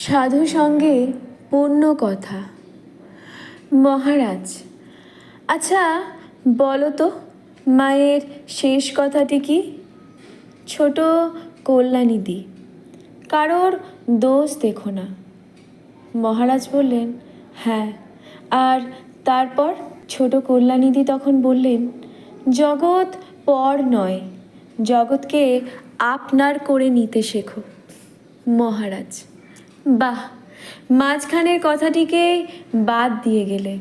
সাধু সঙ্গে পূর্ণ কথা। মহারাজ, আচ্ছা বলো তো, মায়ের শেষ কথাটি কি? ছোট কল্যাণীদি, কারোর দোষ দেখো না। মহারাজ বললেন, হ্যাঁ। আর তারপর? ছোট কল্যাণীদি তখন বললেন, জগৎ পর নয়, জগৎকে আপনার করে নিতে শেখো। মহারাজ, বাহ, মাঝখানের কথাটিকে বাদ দিয়ে গেলে।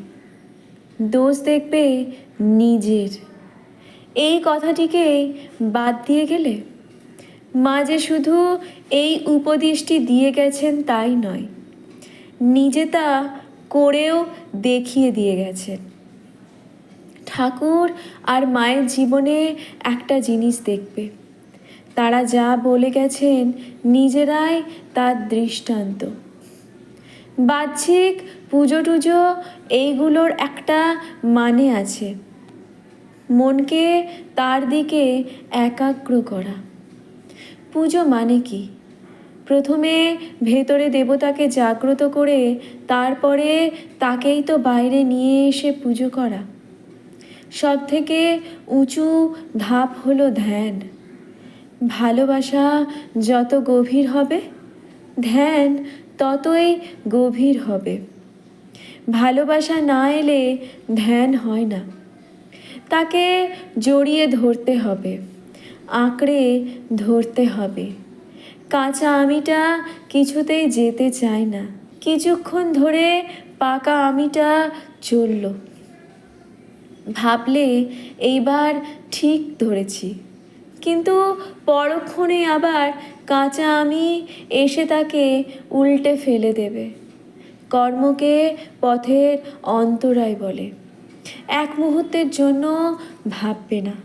দোষ দেখবে নিজের, এই কথাটিকে বাদ দিয়ে গেলে। মা যে শুধু এই উপদেশটি দিয়ে গেছেন তাই নয়, নিজে তা করেও দেখিয়ে দিয়ে গেছেন। ঠাকুর আর মায়ের জীবনে একটা জিনিস দেখবে, তারা যা বলে গেছেন নিজেরাই তার দৃষ্টান্ত। বাহ্যিক পুজো টুজো এইগুলোর একটা মানে আছে, মনকে তার দিকে একাগ্র করা। পুজো মানে কি? প্রথমে ভেতরে দেবতাকে জাগ্রত করে তারপরে তাকেই তো বাইরে নিয়ে এসে পুজো করা। সব থেকে উঁচু ধাপ হলো ধ্যান। ভালোবাসা যত গভীর হবে, ধ্যান ততই গভীর হবে। ভালোবাসা না এলে ধ্যান হয় না। তাকে জড়িয়ে ধরতে হবে, আঁকড়ে ধরতে হবে। কাঁচা আমিটা কিছুতেই যেতে চায় না। কিছুক্ষণ ধরে পাকা আমিটা চলল, ভাবলে এইবার ঠিক ধরেছি, কিন্তু পরক্ষণে আবার কাঁচা আমি এসে তাকে উল্টে ফেলে দেবে। কর্মকে পথের অন্তরায় বলে। এক মুহূর্তের জন্য ভাববে না।